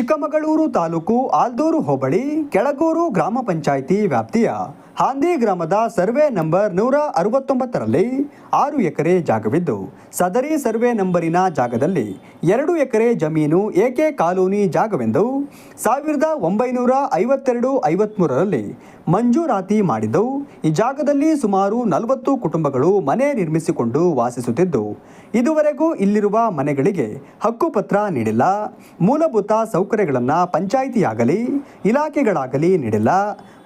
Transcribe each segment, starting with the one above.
ಚಿಕ್ಕಮಗಳೂರು ತಾಲೂಕು ಆಲ್ದೂರು ಹೋಬಳಿ ಕೆಳಗೂರು ಗ್ರಾಮ ಪಂಚಾಯಿತಿ ವ್ಯಾಪ್ತಿಯ ಹಾಂದಿ ಗ್ರಾಮದ ಸರ್ವೆ ನಂಬರ್ 169ರಲ್ಲಿ 6 ಎಕರೆ ಜಾಗವಿದ್ದು, ಸದರಿ ಸರ್ವೆ ನಂಬರಿನ ಜಾಗದಲ್ಲಿ 2 ಎಕರೆ ಜಮೀನು ಎಕೆ ಕಾಲೋನಿ ಜಾಗವೆಂದು 1952-53ರಲ್ಲಿ ಮಂಜೂರಾತಿ ಮಾಡಿದ್ದು, ಈ ಜಾಗದಲ್ಲಿ ಸುಮಾರು 40 ಕುಟುಂಬಗಳು ಮನೆ ನಿರ್ಮಿಸಿಕೊಂಡು ವಾಸಿಸುತ್ತಿದ್ದು, ಇದುವರೆಗೂ ಇಲ್ಲಿರುವ ಮನೆಗಳಿಗೆ ಹಕ್ಕುಪತ್ರ ನೀಡಿಲ್ಲ. ಮೂಲಭೂತ ಸೌಕರ್ಯಗಳನ್ನು ಪಂಚಾಯಿತಿಯಾಗಲಿ ಇಲಾಖೆಗಳಾಗಲಿ ನೀಡಿಲ್ಲ.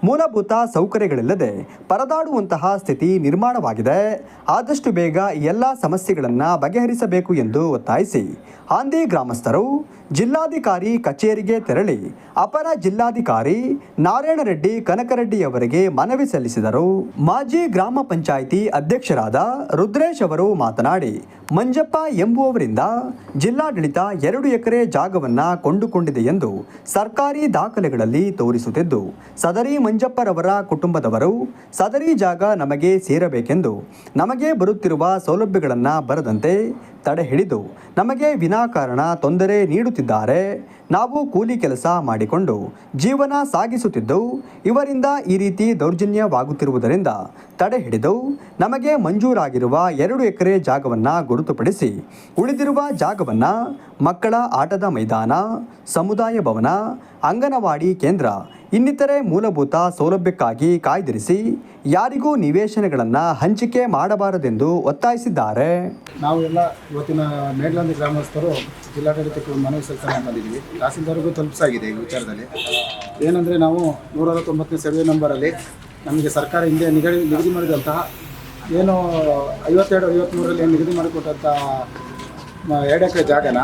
ಮೂಲಭೂತ ಸೌಕರ್ಯಗಳಿಲ್ಲದೆ ಪರದಾಡುವಂತಹ ಸ್ಥಿತಿ ನಿರ್ಮಾಣವಾಗಿದೆ. ಆದಷ್ಟು ಬೇಗ ಈ ಎಲ್ಲ ಸಮಸ್ಯೆಗಳನ್ನು ಬಗೆಹರಿಸಬೇಕು ಎಂದು ಒತ್ತಾಯಿಸಿ ಹಾಂದಿ ಗ್ರಾಮಸ್ಥರು ಜಿಲ್ಲಾಧಿಕಾರಿ ಕಚೇರಿಗೆ ತೆರಳಿ ಅಪರ ಜಿಲ್ಲಾಧಿಕಾರಿ ನಾರಾಯಣ ರೆಡ್ಡಿ ಕನಕರೆಡ್ಡಿ ಅವರಿಗೆ ಮನವಿ ಸಲ್ಲಿಸಿದರು. ಮಾಜಿ ಗ್ರಾಮ ಪಂಚಾಯಿತಿ ಅಧ್ಯಕ್ಷರಾದ ರುದ್ರೇಶ್ ಅವರು ಮಾತನಾಡಿ, ಮಂಜಪ್ಪ ಎಂಬುವವರಿಂದ ಜಿಲ್ಲಾಡಳಿತ 2 ಎಕರೆ ಜಾಗವನ್ನು ಕೊಂಡುಕೊಂಡಿದೆ ಎಂದು ಸರ್ಕಾರಿ ದಾಖಲೆಗಳಲ್ಲಿ ತೋರಿಸುತ್ತಿದ್ದು, ಸದರಿ ಮಂಜಪ್ಪರವರ ಕುಟುಂಬದವರು ಸದರಿ ಜಾಗ ನಮಗೆ ಸೇರಬೇಕೆಂದು ನಮಗೆ ಬರುತ್ತಿರುವ ಸೌಲಭ್ಯಗಳನ್ನು ಬರದಂತೆ ತಡೆ ಹಿಡಿದು ನಮಗೆ ವಿನಾಕಾರಣ ತೊಂದರೆ ನೀಡುತ್ತಿದ್ದಾರೆ. ನಾವು ಕೂಲಿ ಕೆಲಸ ಮಾಡಿಕೊಂಡು ಜೀವನ ಸಾಗಿಸುತ್ತಿದ್ದು, ಇವರಿಂದ ಈ ರೀತಿ ದೌರ್ಜನ್ಯವಾಗುತ್ತಿರುವುದರಿಂದ ತಡೆ ಹಿಡಿದು ನಮಗೆ ಮಂಜೂರಾಗಿರುವ 2 ಎಕರೆ ಜಾಗವನ್ನು ಗುರುತುಪಡಿಸಿ ಉಳಿದಿರುವ ಜಾಗವನ್ನು ಮಕ್ಕಳ ಆಟದ ಮೈದಾನ, ಸಮುದಾಯ ಭವನ, ಅಂಗನವಾಡಿ ಕೇಂದ್ರ ಇನ್ನಿತರೆ ಮೂಲಭೂತ ಸೌಲಭ್ಯಕ್ಕಾಗಿ ಕಾಯ್ದಿರಿಸಿ ಯಾರಿಗೂ ನಿವೇಶನಗಳನ್ನು ಹಂಚಿಕೆ ಮಾಡಬಾರದೆಂದು ಒತ್ತಾಯಿಸಿದ್ದಾರೆ. ನಾವು ಎಲ್ಲ ಇವತ್ತಿನ ಮೇಡ್ಲಂದಿ ಗ್ರಾಮಸ್ಥರು ಜಿಲ್ಲಾಡಳಿತಕ್ಕೆ ಮನವಿ ಸಲ್ಲಿಸೋಣ ಬಂದಿದ್ದೀವಿ. ತಹಸೀಲ್ದಾರ್ಗೂ ತಲುಪಿಸಾಗಿದೆ ಈ ವಿಚಾರದಲ್ಲಿ. ಏನಂದರೆ, ನಾವು 169ನೇ ಸರ್ವೆ ನಂಬರಲ್ಲಿ ನಮಗೆ ಸರ್ಕಾರ ಹಿಂದೆ ನಿಗದಿ ಮಾಡಿದಂತಹ ಏನು 52-53ರಲ್ಲಿ ನಿಗದಿ ಮಾಡಿಕೊಟ್ಟಂಥ 2 ಎಕರೆ ಜಾಗನ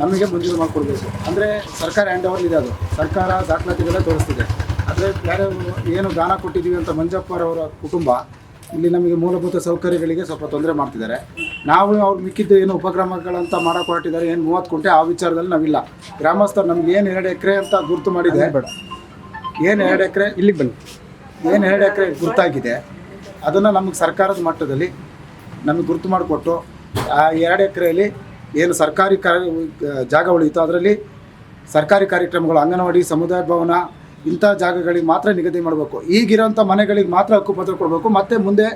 ನಮಗೆ ಮಂಜೂರು ಮಾಡಿಕೊಡ್ಬೇಕು. ಅಂದರೆ ಸರ್ಕಾರ ಹ್ಯಾಂಡ್ ಓವರ್ ಇದೆ, ಅದು ಸರ್ಕಾರ ದಾಖಲಾತಿಗಳೇ ತೋರಿಸ್ತಿದೆ. ಆದರೆ ಬೇರೆ ಏನು ದಾನ ಕೊಟ್ಟಿದ್ದೀವಿ ಅಂತ ಮಂಜಪ್ಪರವರ ಕುಟುಂಬ ಇಲ್ಲಿ ನಮಗೆ ಮೂಲಭೂತ ಸೌಕರ್ಯಗಳಿಗೆ ಸ್ವಲ್ಪ ತೊಂದರೆ ಮಾಡ್ತಿದ್ದಾರೆ. ನಾವು ಅವ್ರು ಮಿಕ್ಕಿದ್ದು ಏನು ಉಪಕ್ರಮಗಳಂತ ಮಾಡೋಕೆ ಹೊರಟಿದ್ದಾರೆ, ಏನು 30 ಕುಂಟೆ, ಆ ವಿಚಾರದಲ್ಲಿ ನಾವಿಲ್ಲ. ಗ್ರಾಮಸ್ಥರು ನಮ್ಗೆ ಏನು 2 ಎಕರೆ ಅಂತ ಗುರುತು ಮಾಡಿದೆ, ಏನು 2 ಎಕರೆ ಇಲ್ಲಿಗೆ ಬನ್ನಿ, ಏನು 2 ಎಕರೆ ಗುರುತಾಗಿದೆ ಅದನ್ನು ನಮಗೆ ಸರ್ಕಾರದ ಮಟ್ಟದಲ್ಲಿ ನಮಗೆ ಗುರುತು ಮಾಡಿಕೊಟ್ಟು ಆ 2 ಎಕರೆಯಲ್ಲಿ ಏನು ಸರ್ಕಾರಿ ಜಾಗ ಉಳಿಯಿತು ಅದರಲ್ಲಿ ಸರ್ಕಾರಿ ಕಾರ್ಯಕ್ರಮಗಳು, ಅಂಗನವಾಡಿ, ಸಮುದಾಯ ಭವನ ಇಂಥ ಜಾಗಗಳಿಗೆ ಮಾತ್ರ ನಿಗದಿ ಮಾಡಬೇಕು. ಈಗಿರೋಂಥ ಮನೆಗಳಿಗೆ ಮಾತ್ರ ಹಕ್ಕುಪತ್ರ ಕೊಡಬೇಕು. ಮತ್ತು ಮುಂದೆ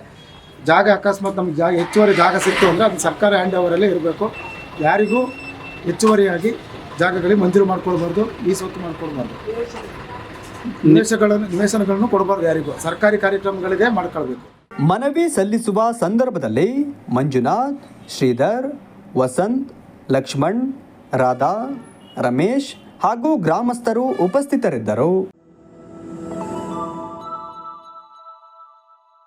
ಜಾಗ ಅಕಸ್ಮಾತ್ ನಮಗೆ ಹೆಚ್ಚುವರಿ ಜಾಗ ಸಿಕ್ತು ಅಂದರೆ ಅದು ಸರ್ಕಾರ ಹ್ಯಾಂಡ್ ಓವರಲ್ಲೇ ಇರಬೇಕು. ಯಾರಿಗೂ ಹೆಚ್ಚುವರಿಯಾಗಿ ಜಾಗಗಳಿಗೆ ಮಂಜೂರು ಮಾಡ್ಕೊಳ್ಬಾರ್ದು, ಈ ಸ್ವತ್ತು ಮಾಡ್ಕೊಳ್ಬಾರ್ದು, ನಿವೇಶನಗಳನ್ನು ಕೊಡಬಾರ್ದು. ಯಾರಿಗೂ ಸರ್ಕಾರಿ ಕಾರ್ಯಕ್ರಮಗಳಿಗೆ ಮಾಡ್ಕೊಳ್ಬೇಕು. ಮನವಿ ಸಲ್ಲಿಸುವ ಸಂದರ್ಭದಲ್ಲಿ ಮಂಜುನಾಥ್, ಶ್ರೀಧರ್, ವಸಂತ್, ಲಕ್ಷ್ಮಣ್, ರಾಧಾ, ರಮೇಶ್ ಹಾಗೂ ಗ್ರಾಮಸ್ಥರು ಉಪಸ್ಥಿತರಿದ್ದರು.